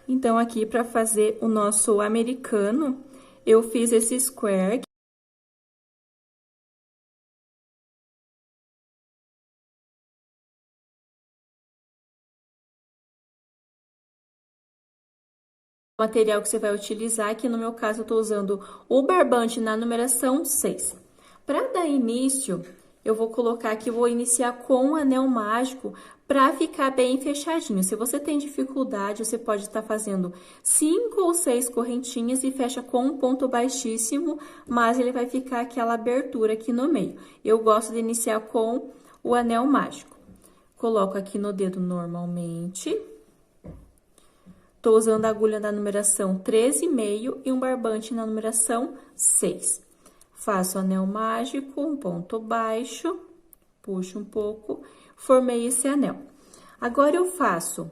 Então, aqui, para fazer o nosso americano, eu fiz esse square. O material que você vai utilizar, aqui no meu caso, eu tô usando o barbante na numeração 6. Para dar início, eu vou colocar aqui, vou iniciar com o anel mágico para ficar bem fechadinho. Se você tem dificuldade, você pode estar fazendo 5 ou 6 correntinhas e fecha com um ponto baixíssimo, mas ele vai ficar aquela abertura aqui no meio. Eu gosto de iniciar com o anel mágico. Coloco aqui no dedo normalmente. Tô usando a agulha da numeração 13,5 e um barbante na numeração 6. Faço anel mágico, um ponto baixo, puxo um pouco, formei esse anel. Agora, eu faço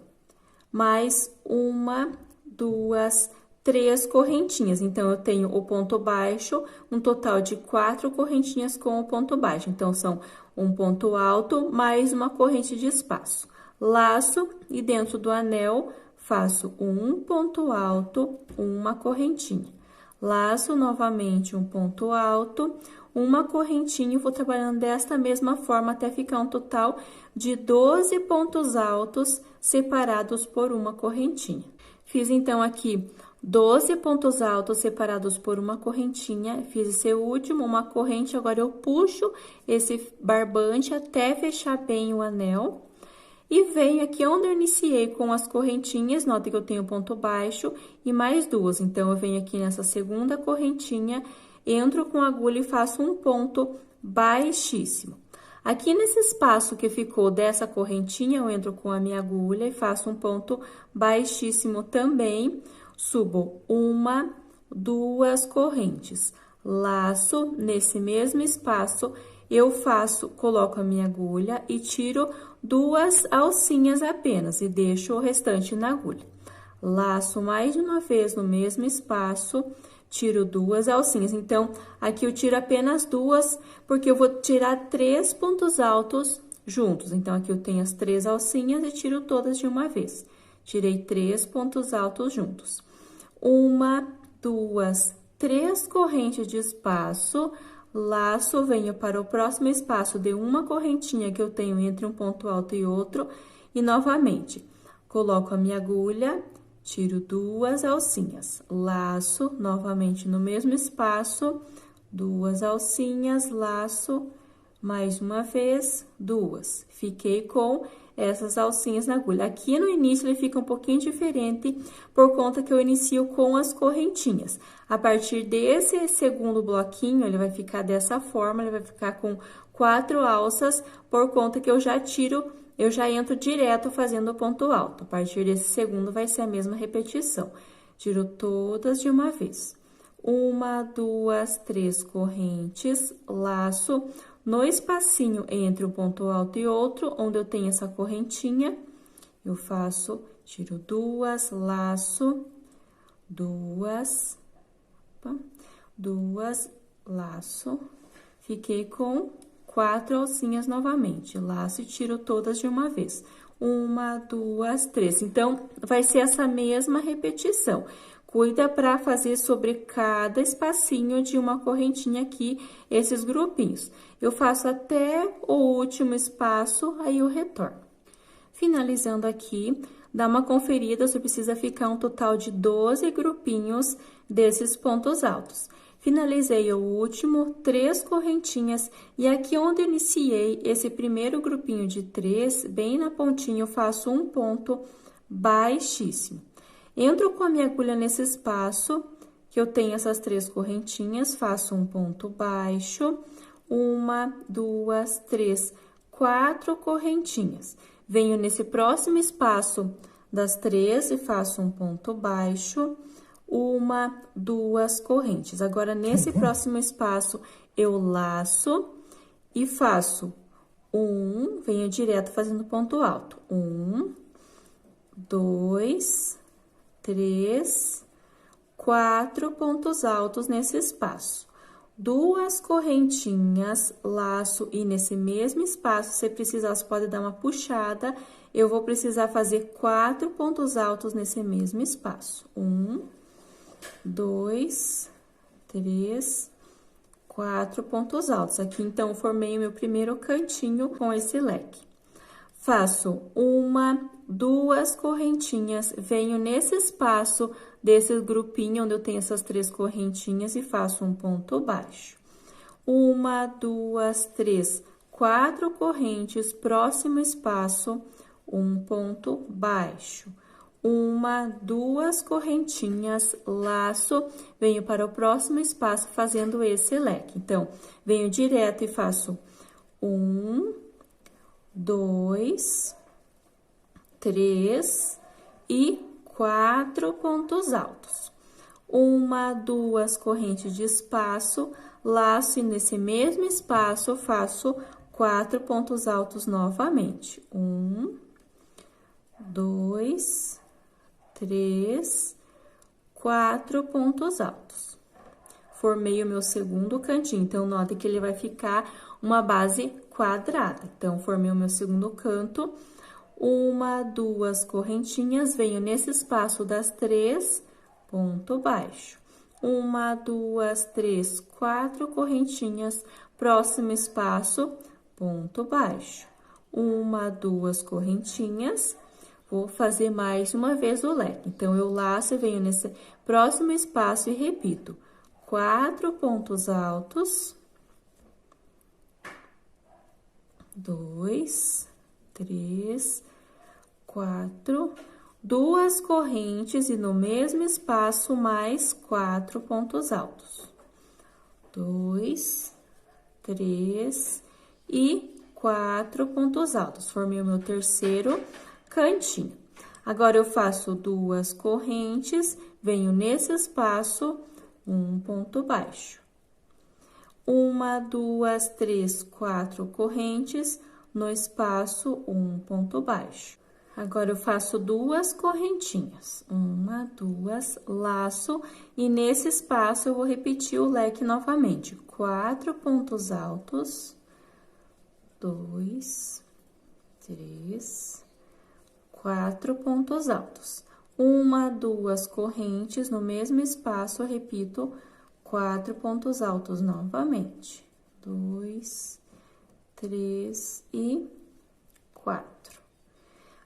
mais uma, duas, 3 correntinhas. Então, eu tenho o ponto baixo, um total de 4 correntinhas com o ponto baixo. Então, são um ponto alto mais uma corrente de espaço. Laço e dentro do anel, faço um ponto alto, uma correntinha. Laço novamente um ponto alto, uma correntinha e vou trabalhando desta mesma forma até ficar um total de 12 pontos altos separados por uma correntinha. Fiz então aqui 12 pontos altos separados por uma correntinha, fiz esse último, uma corrente, agora eu puxo esse barbante até fechar bem o anel. E venho aqui onde eu iniciei com as correntinhas, nota que eu tenho ponto baixo e mais 2. Então, eu venho aqui nessa segunda correntinha, entro com a agulha e faço um ponto baixíssimo. Aqui nesse espaço que ficou dessa correntinha, eu entro com a minha agulha e faço um ponto baixíssimo também. Subo uma, 2 correntes. Laço nesse mesmo espaço, eu coloco a minha agulha e tiro 2 alcinhas apenas e deixo o restante na agulha. Laço mais uma vez no mesmo espaço, tiro 2 alcinhas. Então, aqui eu tiro apenas 2, porque eu vou tirar 3 pontos altos juntos. Então, aqui eu tenho as 3 alcinhas e tiro todas de uma vez. Tirei 3 pontos altos juntos. 1, 2, 3 correntes de espaço, laço, venho para o próximo espaço de uma correntinha que eu tenho entre um ponto alto e outro, e novamente, coloco a minha agulha, tiro 2 alcinhas, laço, novamente no mesmo espaço, 2 alcinhas, laço, mais uma vez, 2. Fiquei com essas alcinhas na agulha. Aqui no início ele fica um pouquinho diferente, por conta que eu inicio com as correntinhas. A partir desse segundo bloquinho, ele vai ficar dessa forma, ele vai ficar com 4 alças, por conta que eu já entro direto fazendo o ponto alto. A partir desse segundo, vai ser a mesma repetição. Tiro todas de uma vez. 1, 2, 3 correntes, laço. No espacinho entre um ponto alto e outro, onde eu tenho essa correntinha, eu tiro 2, laço, 2, laço, fiquei com 4 alcinhas novamente, laço e tiro todas de uma vez. 1, 2, 3. Então, vai ser essa mesma repetição. Cuida para fazer sobre cada espacinho de uma correntinha aqui, esses grupinhos. Eu faço até o último espaço, aí eu retorno. Finalizando aqui, dá uma conferida, você precisa ficar um total de 12 grupinhos desses pontos altos. Finalizei o último, 3 correntinhas, e aqui onde eu iniciei esse primeiro grupinho de 3, bem na pontinha, eu faço um ponto baixíssimo. Entro com a minha agulha nesse espaço, que eu tenho essas 3 correntinhas, faço um ponto baixo, 1, 2, 3, 4 correntinhas. Venho nesse próximo espaço das 3 e faço um ponto baixo, 1, 2 correntes. Agora, nesse próximo espaço, eu laço e faço venho direto fazendo ponto alto. 1, 2, 3, 4 pontos altos nesse espaço. duas correntinhas, laço, e nesse mesmo espaço, se precisar, você pode dar uma puxada, eu vou precisar fazer 4 pontos altos nesse mesmo espaço. 1, 2, 3, 4 pontos altos. Aqui, então, eu formei o meu primeiro cantinho com esse leque. Faço uma, duas correntinhas, venho nesse espaço desse grupinho onde eu tenho essas 3 correntinhas e faço um ponto baixo. Uma, duas, 3, 4 correntes, próximo espaço, um ponto baixo. Uma, duas correntinhas, laço, venho para o próximo espaço fazendo esse leque. Então, venho direto e faço 1, 2, 3 e 4 pontos altos. Uma, duas correntes de espaço, laço, e nesse mesmo espaço eu faço 4 pontos altos novamente. 1, 2, 3, 4 pontos altos. Formei o meu segundo cantinho, então, note que ele vai ficar uma base quadrada. Então, formei o meu segundo canto, uma, duas correntinhas, venho nesse espaço das 3, ponto baixo. Uma, duas, 3, 4 correntinhas, próximo espaço, ponto baixo. Uma, duas correntinhas, vou fazer mais uma vez o leque. Então, eu laço e venho nesse próximo espaço e repito. 4 pontos altos. 2, 3, 4, duas correntes e no mesmo espaço mais 4 pontos altos. 2, 3 e 4 pontos altos. Formei o meu terceiro cantinho. Agora, eu faço duas correntes, venho nesse espaço, um ponto baixo. Uma, duas, 3, 4 correntes, no espaço, um ponto baixo. Agora, eu faço duas correntinhas, uma, duas, laço, e nesse espaço eu vou repetir o leque novamente. 4 pontos altos, 2, 3, 4 pontos altos. Uma, duas correntes, no mesmo espaço, eu repito 4 pontos altos novamente. 2, 3 e 4.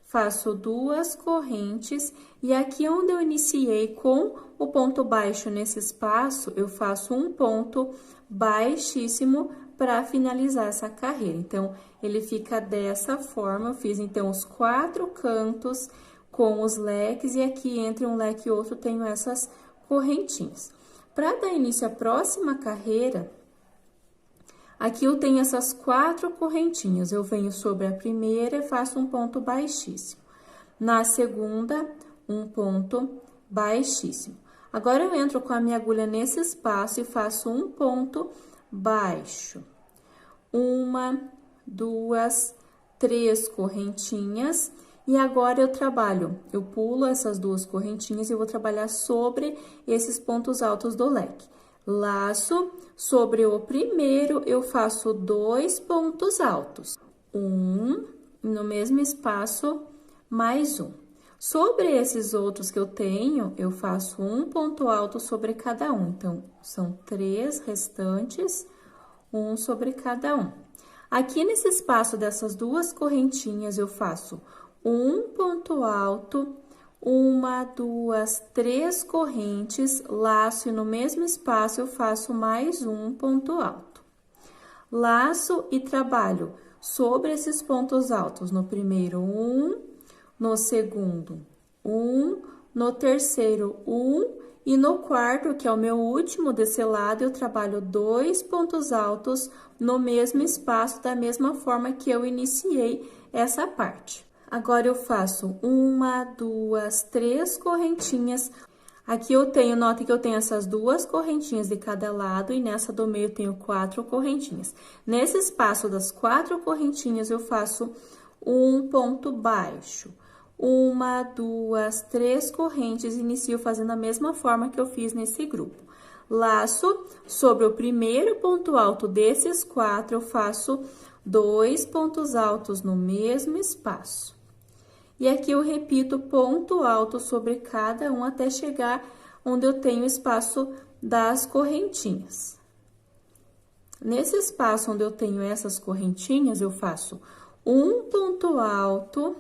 Faço duas correntes e aqui onde eu iniciei com o ponto baixo nesse espaço, eu faço um ponto baixíssimo para finalizar essa carreira. Então, ele fica dessa forma, eu fiz então os 4 cantos com os leques e aqui entre um leque e outro tenho essas correntinhas. Para dar início à próxima carreira, aqui eu tenho essas 4 correntinhas, eu venho sobre a primeira e faço um ponto baixíssimo. Na segunda, um ponto baixíssimo. Agora, eu entro com a minha agulha nesse espaço e faço um ponto baixo. Uma, duas, 3 correntinhas. E agora, eu pulo essas 2 correntinhas e vou trabalhar sobre esses pontos altos do leque. Laço, sobre o primeiro, eu faço 2 pontos altos. No mesmo espaço, mais um. Sobre esses outros que eu tenho, eu faço um ponto alto sobre cada um. Então, são 3 restantes, um sobre cada um. Aqui nesse espaço dessas 2 correntinhas, eu faço um ponto alto, uma, duas, 3 correntes, laço e no mesmo espaço eu faço mais um ponto alto. Laço e trabalho sobre esses pontos altos, no primeiro 1, no segundo 1, no terceiro 1 e no quarto, que é o meu último desse lado, eu trabalho 2 pontos altos no mesmo espaço, da mesma forma que eu iniciei essa parte. Agora, eu faço uma, duas, 3 correntinhas. Aqui eu tenho, note que eu tenho essas 2 correntinhas de cada lado e nessa do meio eu tenho 4 correntinhas. Nesse espaço das 4 correntinhas, eu faço um ponto baixo. Uma, duas, 3 correntes, inicio fazendo a mesma forma que eu fiz nesse grupo. Laço, sobre o primeiro ponto alto desses 4, eu faço 2 pontos altos no mesmo espaço. E aqui eu repito ponto alto sobre cada um até chegar onde eu tenho o espaço das correntinhas. Nesse espaço onde eu tenho essas correntinhas, eu faço um ponto alto,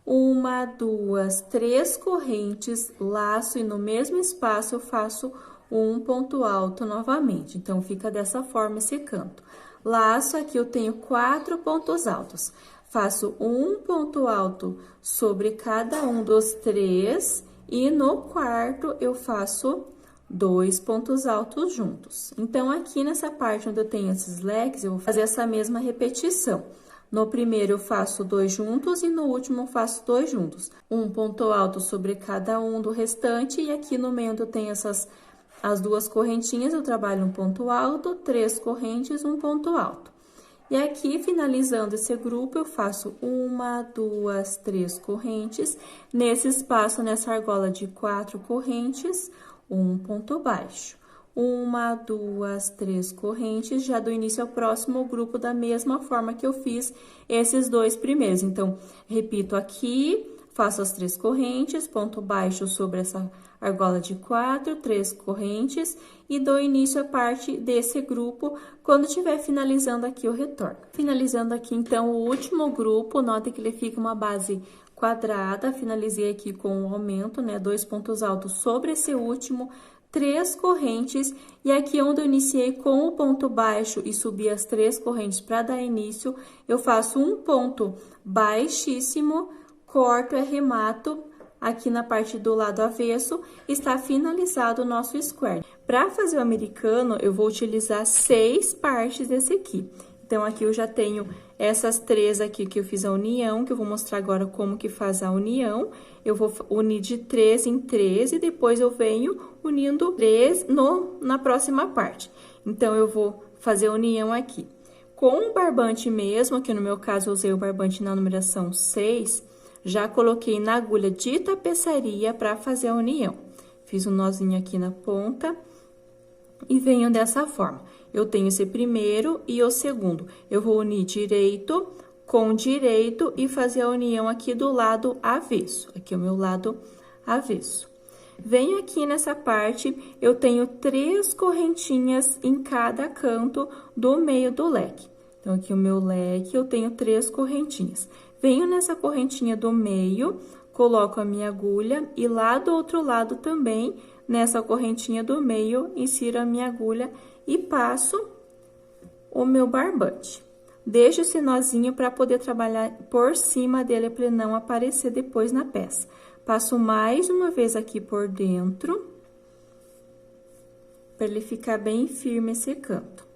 uma, duas, 3 correntes, laço e no mesmo espaço eu faço um ponto alto novamente. Então, fica dessa forma esse canto. Laço, aqui eu tenho 4 pontos altos. Faço um ponto alto sobre cada um dos 3 e no quarto eu faço 2 pontos altos juntos. Então, aqui nessa parte onde eu tenho esses leques, eu vou fazer essa mesma repetição. No primeiro, eu faço 2 juntos e no último, eu faço 2 juntos. Um ponto alto sobre cada um do restante e aqui no meio onde eu tenho as 2 correntinhas, eu trabalho um ponto alto, 3 correntes, um ponto alto. E aqui, finalizando esse grupo, eu faço 1, 2, 3 correntes. Nesse espaço, nessa argola de 4 correntes, um ponto baixo. 1, 2, 3 correntes, já do início ao próximo grupo, da mesma forma que eu fiz esses 2 primeiros. Então, repito aqui, faço as 3 correntes, ponto baixo sobre essa argola de 4, 3 correntes e dou início à parte desse grupo. Quando estiver finalizando aqui, eu retorno. Finalizando aqui, então, o último grupo, note que ele fica uma base quadrada, finalizei aqui com um aumento, né? 2 pontos altos sobre esse último, 3 correntes, e aqui onde eu iniciei com o ponto baixo e subi as 3 correntes para dar início, eu faço um ponto baixíssimo, corto e arremato. Aqui na parte do lado avesso, está finalizado o nosso square. Para fazer o americano, eu vou utilizar 6 partes desse aqui. Então, aqui eu já tenho essas 3 aqui que eu fiz a união, que eu vou mostrar agora como que faz a união. Eu vou unir de 3 em 3 e depois eu venho unindo 3 na próxima parte. Então, eu vou fazer a união aqui. Com o barbante mesmo, aqui no meu caso eu usei o barbante na numeração 6, já coloquei na agulha de tapeçaria para fazer a união. Fiz um nozinho aqui na ponta e venho dessa forma. Eu tenho esse primeiro e o segundo. Eu vou unir direito com direito e fazer a união aqui do lado avesso. Aqui é o meu lado avesso. Venho aqui nessa parte, eu tenho 3 correntinhas em cada canto do meio do leque. Então, aqui o meu leque, eu tenho 3 correntinhas. Venho nessa correntinha do meio, coloco a minha agulha e lá do outro lado também, nessa correntinha do meio, insiro a minha agulha e passo o meu barbante. Deixo esse nozinho para poder trabalhar por cima dele, para ele não aparecer depois na peça. Passo mais uma vez aqui por dentro, para ele ficar bem firme esse canto.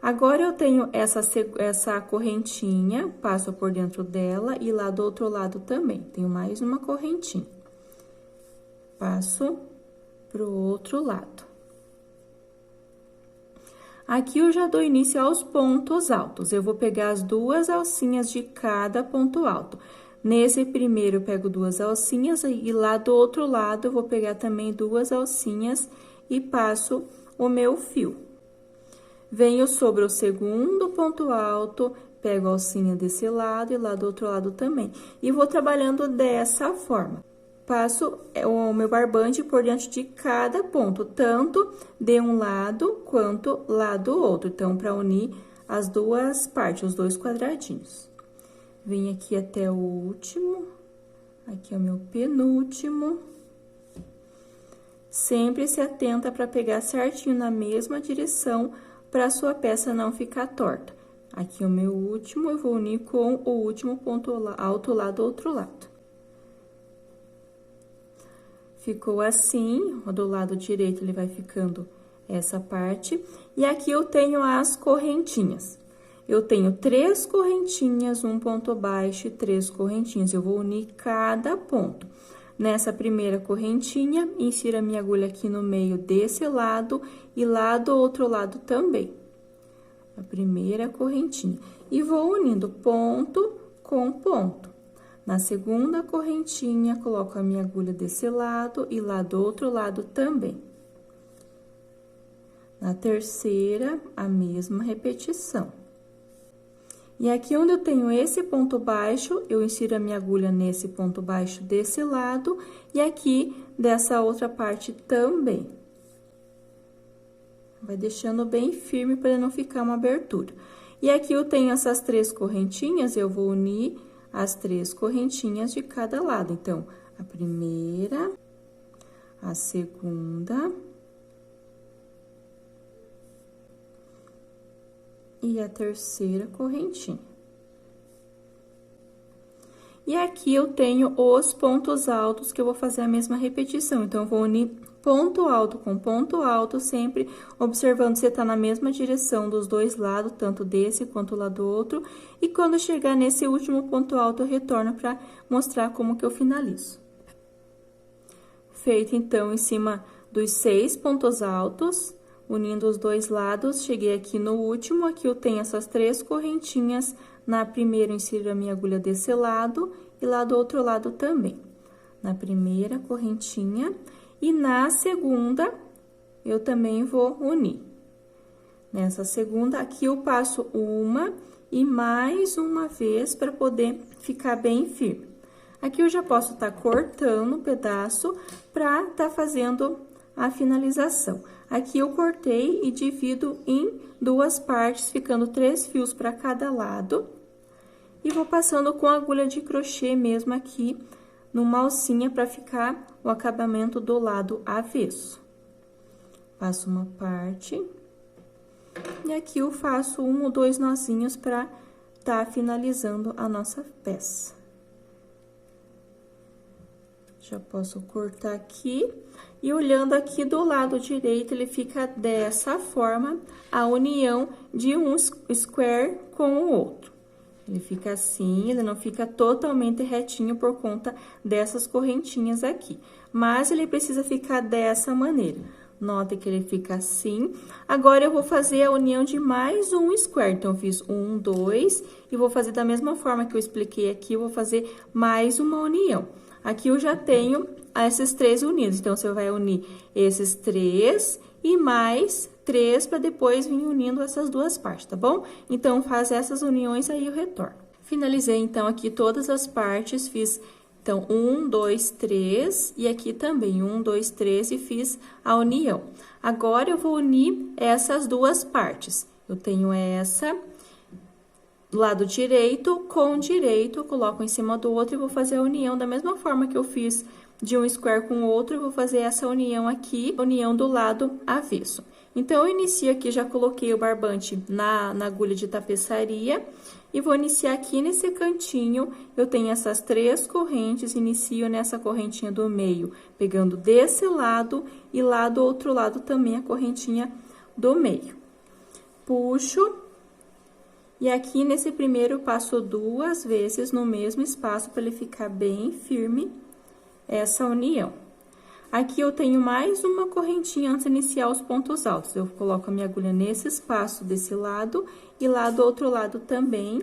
Agora, eu tenho essa correntinha, passo por dentro dela e lá do outro lado também. Tenho mais uma correntinha. Passo pro outro lado. Aqui, eu já dou início aos pontos altos. Eu vou pegar as 2 alcinhas de cada ponto alto. Nesse primeiro, eu pego 2 alcinhas e lá do outro lado, eu vou pegar também 2 alcinhas e passo o meu fio. Venho sobre o segundo ponto alto, pego a alcinha desse lado e lá do outro lado também. E vou trabalhando dessa forma. Passo o meu barbante por dentro de cada ponto, tanto de um lado quanto lá do outro. Então, para unir as 2 partes, os 2 quadradinhos. Venho aqui até o último, aqui é o meu penúltimo. Sempre se atenta para pegar certinho na mesma direção, para a sua peça não ficar torta. Aqui é o meu último, eu vou unir com o último ponto alto lá do outro lado. Ficou assim, do lado direito ele vai ficando essa parte. E aqui eu tenho as correntinhas. Eu tenho 3 correntinhas, um ponto baixo e 3 correntinhas. Eu vou unir cada ponto. Nessa primeira correntinha, insiro a minha agulha aqui no meio desse lado e lá do outro lado também. A primeira correntinha. E vou unindo ponto com ponto. Na segunda correntinha, coloco a minha agulha desse lado e lá do outro lado também. Na terceira, a mesma repetição. E aqui onde eu tenho esse ponto baixo, eu insiro a minha agulha nesse ponto baixo desse lado e aqui dessa outra parte também. Vai deixando bem firme para não ficar uma abertura. E aqui eu tenho essas 3 correntinhas, eu vou unir as 3 correntinhas de cada lado. Então, a primeira, a segunda e a terceira correntinha. E aqui eu tenho os pontos altos que eu vou fazer a mesma repetição. Então, eu vou unir ponto alto com ponto alto, sempre observando se tá na mesma direção dos dois lados, tanto desse quanto lá do outro. E quando chegar nesse último ponto alto, eu retorno para mostrar como que eu finalizo. Feito, então, em cima dos 6 pontos altos, unindo os dois lados, cheguei aqui no último, aqui eu tenho essas 3 correntinhas, na primeira eu insiro a minha agulha desse lado e lá do outro lado também. Na primeira correntinha e na segunda eu também vou unir. Nessa segunda, aqui eu passo uma e mais uma vez para poder ficar bem firme. Aqui eu já posso estar cortando um pedaço para estar fazendo a finalização. Aqui eu cortei e divido em 2 partes, ficando 3 fios para cada lado. E vou passando com a agulha de crochê mesmo aqui, numa alcinha, para ficar o acabamento do lado avesso. Passo uma parte. E aqui eu faço 1 ou 2 nozinhos para estar finalizando a nossa peça. Já posso cortar aqui. E olhando aqui do lado direito, ele fica dessa forma, a união de um square com o outro. Ele fica assim, ele não fica totalmente retinho por conta dessas correntinhas aqui. Mas ele precisa ficar dessa maneira. Nota que ele fica assim. Agora, eu vou fazer a união de mais um square. Então, eu fiz 1, 2, e vou fazer da mesma forma que eu expliquei aqui, eu vou fazer mais uma união. Aqui eu já tenho esses 3 unidos, então, você vai unir esses 3 e mais 3 para depois vir unindo essas 2 partes, tá bom? Então, faz essas uniões aí eu retorno. Finalizei, então, aqui todas as partes, fiz, então, 1, 2, 3, e aqui também 1, 2, 3, e fiz a união. Agora, eu vou unir essas 2 partes. Eu tenho essa, lado direito com direito, eu coloco em cima do outro e vou fazer a união da mesma forma que eu fiz de um square com o outro, eu vou fazer essa união aqui, união do lado avesso. Então, eu inicio aqui, já coloquei o barbante na agulha de tapeçaria e vou iniciar aqui nesse cantinho, eu tenho essas 3 correntes, inicio nessa correntinha do meio, pegando desse lado e lá do outro lado também a correntinha do meio. Puxo. E aqui, nesse primeiro, eu passo 2 vezes no mesmo espaço, para ele ficar bem firme, essa união. Aqui, eu tenho mais uma correntinha antes de iniciar os pontos altos. Eu coloco a minha agulha nesse espaço desse lado, e lá do outro lado também,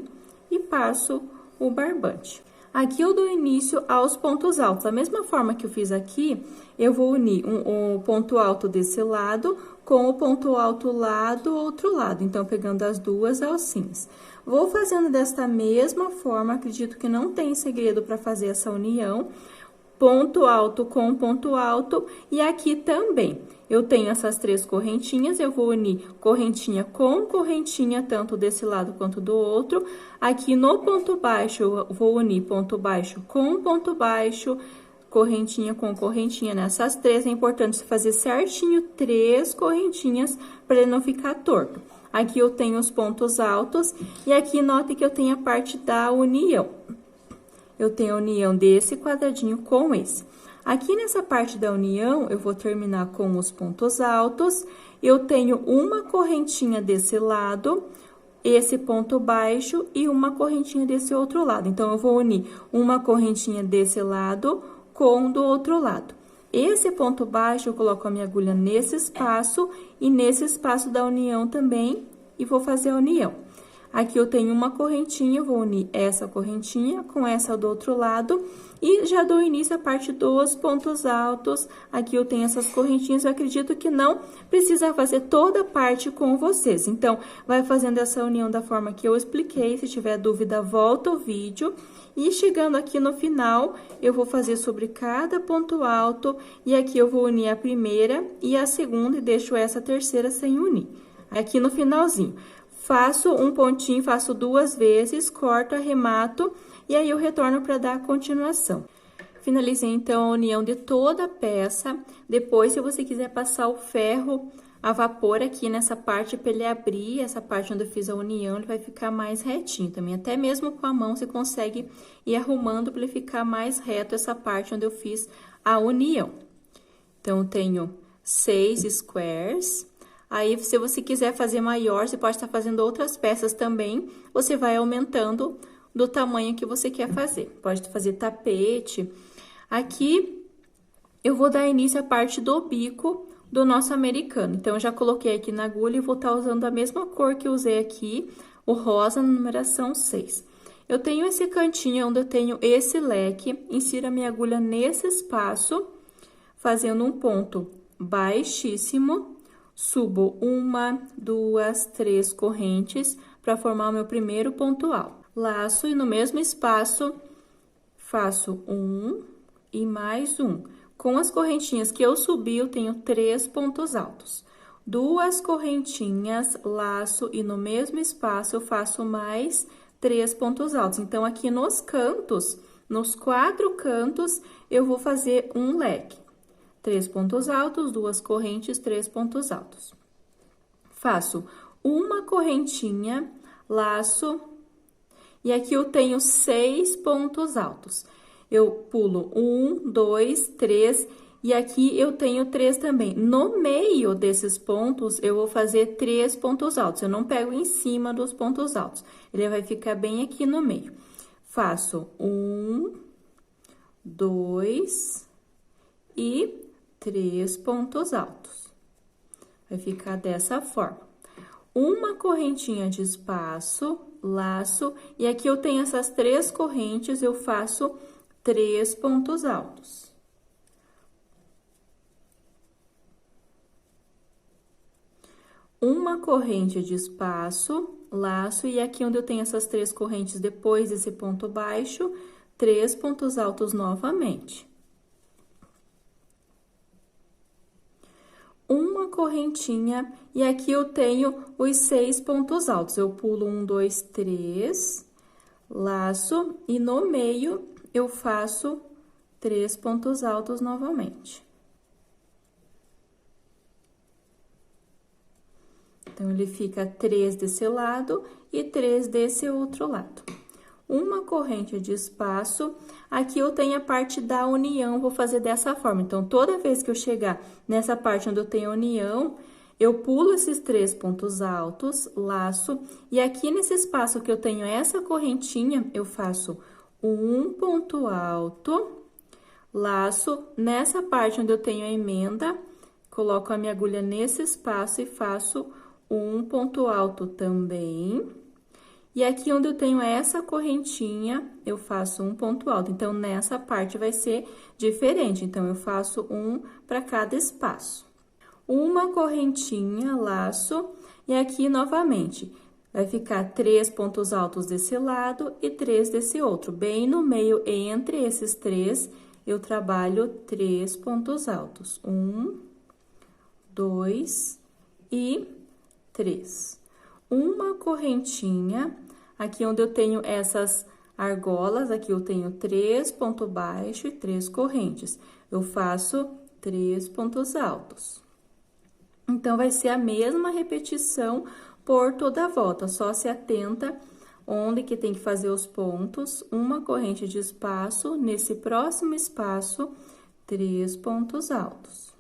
e passo o barbante. Aqui, eu dou início aos pontos altos. Da mesma forma que eu fiz aqui, eu vou unir um ponto alto desse lado com o ponto alto lá do outro lado. Então, pegando as 2 alcinhas. Vou fazendo desta mesma forma, acredito que não tem segredo para fazer essa união. Ponto alto com ponto alto, e aqui também. Eu tenho essas 3 correntinhas, eu vou unir correntinha com correntinha, tanto desse lado quanto do outro. Aqui no ponto baixo, eu vou unir ponto baixo com ponto baixo, correntinha com correntinha nessas 3. É importante você fazer certinho 3 correntinhas, para ele não ficar torto. Aqui eu tenho os pontos altos, e aqui note que eu tenho a parte da união. Eu tenho a união desse quadradinho com esse. Aqui nessa parte da união, eu vou terminar com os pontos altos. Eu tenho uma correntinha desse lado, esse ponto baixo e uma correntinha desse outro lado. Então, eu vou unir uma correntinha desse lado com do outro lado. Esse ponto baixo, eu coloco a minha agulha nesse espaço e nesse espaço da união também, e vou fazer a união. Aqui eu tenho uma correntinha, eu vou unir essa correntinha com essa do outro lado e já dou início à parte dos pontos altos. Aqui eu tenho essas correntinhas, eu acredito que não precisa fazer toda a parte com vocês. Então, vai fazendo essa união da forma que eu expliquei. Se tiver dúvida, volta o vídeo. E chegando aqui no final, eu vou fazer sobre cada ponto alto e aqui eu vou unir a primeira e a segunda e deixo essa terceira sem unir. Aqui no finalzinho. Faço um pontinho, faço 2 vezes, corto, arremato e aí eu retorno para dar a continuação. Finalizei, então, a união de toda a peça. Depois, se você quiser passar o ferro a vapor aqui nessa parte para ele abrir, essa parte onde eu fiz a união, ele vai ficar mais retinho também. Até mesmo com a mão, você consegue ir arrumando para ele ficar mais reto essa parte onde eu fiz a união. Então, eu tenho 6 squares. Aí, se você quiser fazer maior, você pode estar fazendo outras peças também. Você vai aumentando do tamanho que você quer fazer. Pode fazer tapete. Aqui, eu vou dar início à parte do bico do nosso americano. Então, eu já coloquei aqui na agulha e vou estar usando a mesma cor que eu usei aqui, o rosa, na numeração 6. Eu tenho esse cantinho onde eu tenho esse leque, insiro a minha agulha nesse espaço, fazendo um ponto baixíssimo. Subo 1, 2, 3 correntes para formar o meu primeiro ponto alto. Laço e no mesmo espaço faço 1 e mais 1. Com as correntinhas que eu subi, eu tenho 3 pontos altos. 2 correntinhas, laço e no mesmo espaço eu faço mais 3 pontos altos. Então, aqui nos cantos, nos 4 cantos, eu vou fazer um leque. 3 pontos altos, 2 correntes, 3 pontos altos. Faço uma correntinha, laço, e aqui eu tenho 6 pontos altos. Eu pulo 1, 2, 3, e aqui eu tenho 3 também. No meio desses pontos, eu vou fazer 3 pontos altos. Eu não pego em cima dos pontos altos. Ele vai ficar bem aqui no meio. Faço 1, 2 e 3 pontos altos. Vai ficar dessa forma. Uma correntinha de espaço, laço, e aqui eu tenho essas 3 correntes, eu faço 3 pontos altos. Uma corrente de espaço, laço, e aqui onde eu tenho essas 3 correntes depois desse ponto baixo, 3 pontos altos novamente. Uma correntinha, e aqui eu tenho os 6 pontos altos. Eu pulo 1, 2, 3, laço, e no meio eu faço 3 pontos altos novamente. Então, ele fica 3 desse lado e 3 desse outro lado. Uma corrente de espaço, aqui eu tenho a parte da união, vou fazer dessa forma. Então, toda vez que eu chegar nessa parte onde eu tenho a união, eu pulo esses 3 pontos altos, laço, e aqui nesse espaço que eu tenho essa correntinha, eu faço um ponto alto, laço, nessa parte onde eu tenho a emenda, coloco a minha agulha nesse espaço e faço um ponto alto também. E aqui onde eu tenho essa correntinha, eu faço um ponto alto. Então, nessa parte vai ser diferente. Então, eu faço um para cada espaço. Uma correntinha, laço, e aqui novamente, vai ficar 3 pontos altos desse lado e 3 desse outro. Bem no meio, entre esses 3, eu trabalho 3 pontos altos. 1, 2 e 3. Uma correntinha, aqui onde eu tenho essas argolas, aqui eu tenho 3 pontos baixos e 3 correntes. Eu faço 3 pontos altos. Então, vai ser a mesma repetição por toda a volta, só se atenta onde que tem que fazer os pontos, uma corrente de espaço, nesse próximo espaço, 3 pontos altos.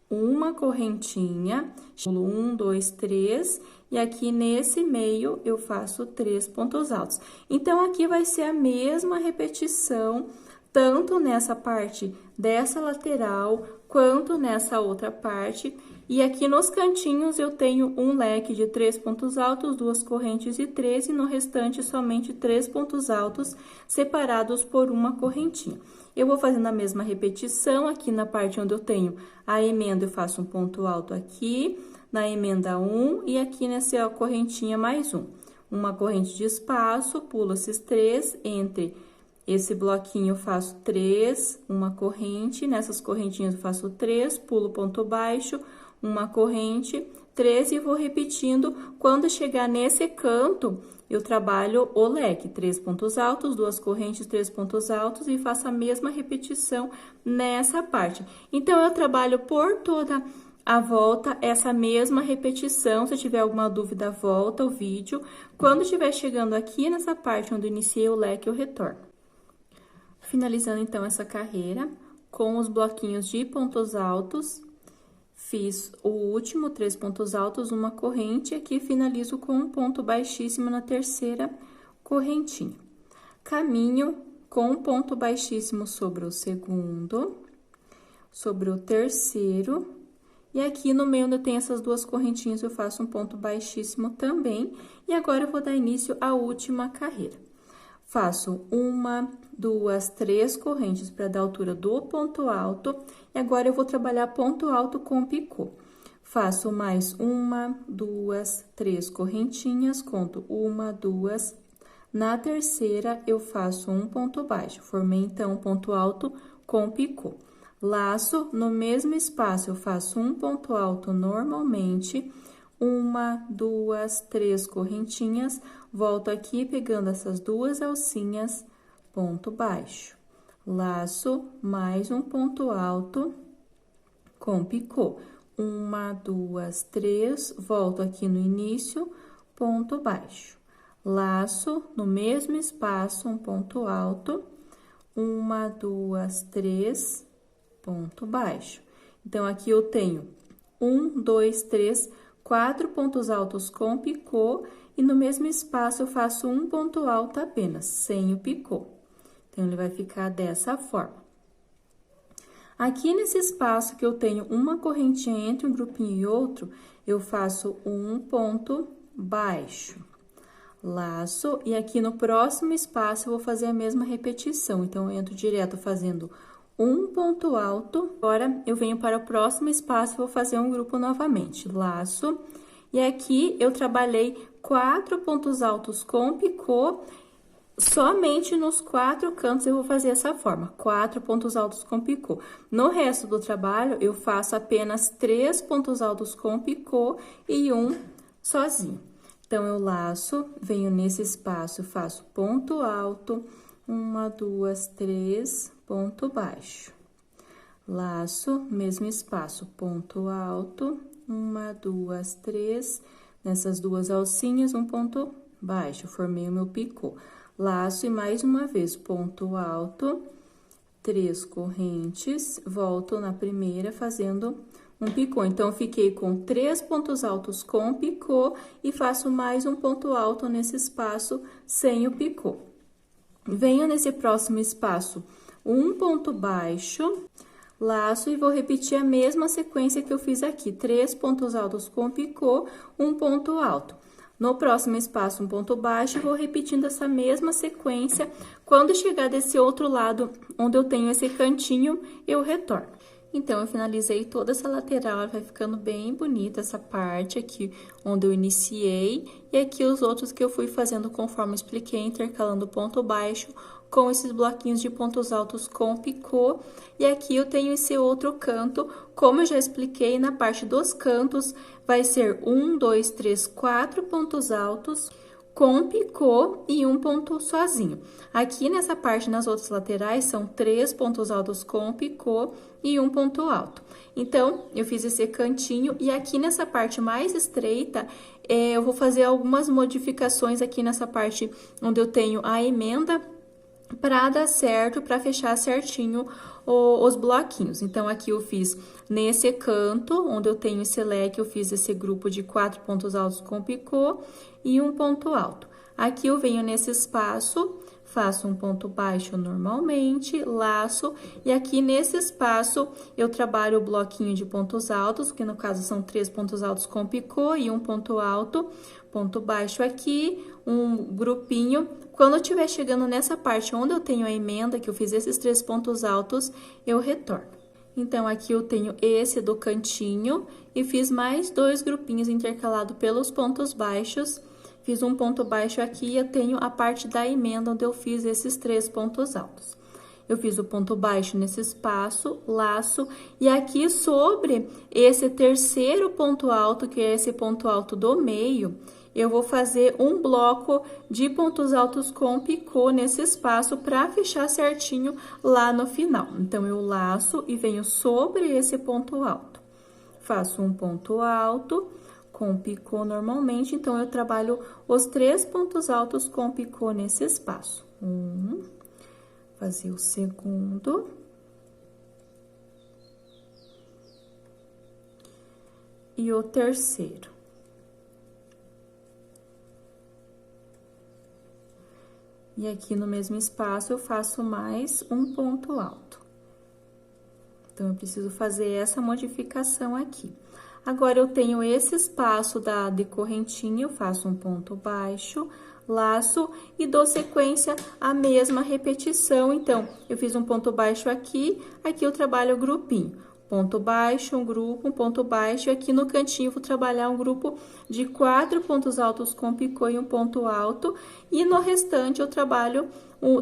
Uma correntinha, 1, 2, 3, e aqui nesse meio eu faço 3 pontos altos. Então, aqui vai ser a mesma repetição, tanto nessa parte dessa lateral, quanto nessa outra parte, E aqui nos cantinhos eu tenho um leque de 3 pontos altos, 2 correntes e 13, e no restante somente 3 pontos altos separados por uma correntinha. Eu vou fazendo a mesma repetição aqui na parte onde eu tenho a emenda, eu faço um ponto alto aqui, na emenda 1 e aqui nessa correntinha mais um. Uma corrente de espaço, pulo esses 3, entre esse bloquinho eu faço 3, uma corrente, nessas correntinhas eu faço 3, pulo ponto baixo, uma corrente, 3 e vou repetindo. Quando chegar nesse canto, eu trabalho o leque, 3 pontos altos, 2 correntes, 3 pontos altos e faço a mesma repetição nessa parte. Então, eu trabalho por toda a volta essa mesma repetição. Se tiver alguma dúvida, volta o vídeo. Quando estiver chegando aqui nessa parte onde eu iniciei o leque, eu retorno. Finalizando, então, essa carreira com os bloquinhos de pontos altos, fiz o último, 3 pontos altos, uma corrente, e aqui finalizo com um ponto baixíssimo na terceira correntinha. Caminho com um ponto baixíssimo sobre o segundo, sobre o terceiro, e aqui no meio onde eu tenho essas duas correntinhas, eu faço um ponto baixíssimo também, e agora eu vou dar início à última carreira. Faço 1, 2, 3 correntes para dar altura do ponto alto, e agora eu vou trabalhar ponto alto com picô. Faço mais 1, 2, 3 correntinhas, conto 1, 2, na terceira eu faço um ponto baixo, formei então um ponto alto com picô. Laço, no mesmo espaço eu faço um ponto alto normalmente, 1, 2, 3 correntinhas, volto aqui pegando essas duas alcinhas, ponto baixo, laço, mais um ponto alto com picô. 1, 2, 3, volto aqui no início, ponto baixo, laço, no mesmo espaço, um ponto alto, 1, 2, 3, ponto baixo. Então, aqui eu tenho 1, 2, 3, 4 pontos altos com picô, e no mesmo espaço eu faço um ponto alto apenas, sem o picô. Então, ele vai ficar dessa forma. Aqui nesse espaço que eu tenho uma correntinha entre um grupinho e outro, eu faço um ponto baixo, laço, e aqui no próximo espaço eu vou fazer a mesma repetição. Então, eu entro direto fazendo um ponto alto. Agora, eu venho para o próximo espaço e vou fazer um grupo novamente, laço, e aqui eu trabalhei 4 pontos altos com picô, somente nos 4 cantos eu vou fazer essa forma, 4 pontos altos com picô. No resto do trabalho, eu faço apenas 3 pontos altos com picô e um sozinho. Então, eu laço, venho nesse espaço, faço ponto alto, 1, 2, 3, ponto baixo, laço, mesmo espaço, ponto alto, 1, 2, 3, nessas duas alcinhas, um ponto baixo, formei o meu picô, laço e mais uma vez, ponto alto, 3 correntes, volto na primeira fazendo um picô. Então, fiquei com 3 pontos altos com picô e faço mais um ponto alto nesse espaço sem o picô. Venho nesse próximo espaço, um ponto baixo, laço e vou repetir a mesma sequência que eu fiz aqui, 3 pontos altos com picô, um ponto alto. No próximo espaço, um ponto baixo, vou repetindo essa mesma sequência. Quando chegar desse outro lado, onde eu tenho esse cantinho, eu retorno. Então, eu finalizei toda essa lateral, vai ficando bem bonita essa parte aqui, onde eu iniciei, e aqui os outros que eu fui fazendo conforme eu expliquei, intercalando ponto baixo com esses bloquinhos de pontos altos com picô, e aqui eu tenho esse outro canto, como eu já expliquei, na parte dos cantos, vai ser 1, 2, 3, 4 pontos altos com picô e um ponto sozinho. Aqui nessa parte, nas outras laterais, são 3 pontos altos com picô e um ponto alto. Então, eu fiz esse cantinho e aqui nessa parte mais estreita, eu vou fazer algumas modificações aqui nessa parte onde eu tenho a emenda para dar certo, para fechar certinho os bloquinhos. Então, aqui eu fiz nesse canto, onde eu tenho esse leque, eu fiz esse grupo de 4 pontos altos com picô e um ponto alto. Aqui eu venho nesse espaço, faço um ponto baixo normalmente, laço, e aqui nesse espaço eu trabalho o bloquinho de pontos altos, que no caso são 3 pontos altos com picô e um ponto alto, ponto baixo aqui, um grupinho. Quando eu estiver chegando nessa parte onde eu tenho a emenda, que eu fiz esses 3 pontos altos, eu retorno. Então, aqui eu tenho esse do cantinho e fiz mais 2 grupinhos intercalados pelos pontos baixos. Fiz um ponto baixo aqui e eu tenho a parte da emenda onde eu fiz esses 3 pontos altos. Eu fiz o ponto baixo nesse espaço, laço, e aqui sobre esse terceiro ponto alto, que é esse ponto alto do meio, eu vou fazer um bloco de pontos altos com picô nesse espaço para fechar certinho lá no final. Então, eu laço e venho sobre esse ponto alto. Faço um ponto alto com picô normalmente, então, eu trabalho os 3 pontos altos com picô nesse espaço. Fazer o segundo. E o terceiro. E aqui no mesmo espaço, eu faço mais um ponto alto. Então, eu preciso fazer essa modificação aqui. Agora, eu tenho esse espaço de correntinha, eu faço um ponto baixo, laço e dou sequência à mesma repetição. Então, eu fiz um ponto baixo aqui, aqui eu trabalho o grupinho. Ponto baixo, um grupo, um ponto baixo, e aqui no cantinho vou trabalhar um grupo de 4 pontos altos com picô e um ponto alto, e no restante eu trabalho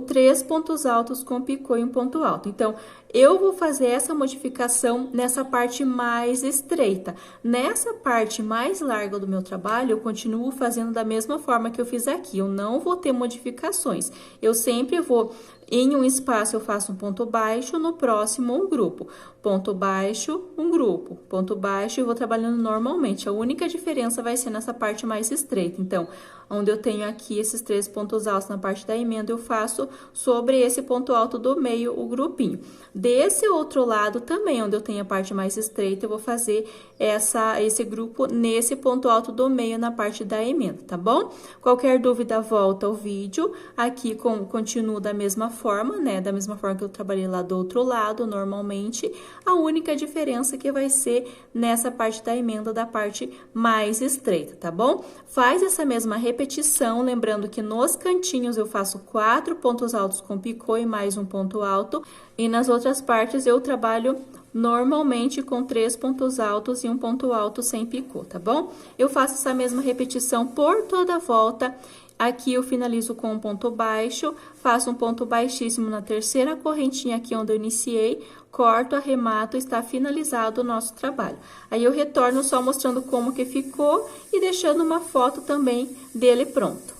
3 pontos altos com picô e um ponto alto. Então, eu vou fazer essa modificação nessa parte mais estreita. Nessa parte mais larga do meu trabalho, eu continuo fazendo da mesma forma que eu fiz aqui, eu não vou ter modificações. Eu sempre vou, em um espaço eu faço um ponto baixo, no próximo um grupo. Ponto baixo, um grupo, ponto baixo e vou trabalhando normalmente. A única diferença vai ser nessa parte mais estreita. Então, onde eu tenho aqui esses 3 pontos altos na parte da emenda, eu faço sobre esse ponto alto do meio o grupinho. Desse outro lado também, onde eu tenho a parte mais estreita, eu vou fazer esse grupo nesse ponto alto do meio na parte da emenda, tá bom? Qualquer dúvida, volta ao vídeo. Aqui continuo da mesma forma, né? Da mesma forma que eu trabalhei lá do outro lado, normalmente. A única diferença que vai ser nessa parte da emenda, da parte mais estreita, tá bom? Faz essa mesma repetição, lembrando que nos cantinhos eu faço 4 pontos altos com picô e mais um ponto alto, e nas outras partes eu trabalho normalmente com 3 pontos altos e um ponto alto sem picô, tá bom? Eu faço essa mesma repetição por toda a volta. Aqui eu finalizo com um ponto baixo, faço um ponto baixíssimo na terceira correntinha aqui onde eu iniciei, corto, arremato, está finalizado o nosso trabalho. Aí, eu retorno só mostrando como que ficou e deixando uma foto também dele pronto.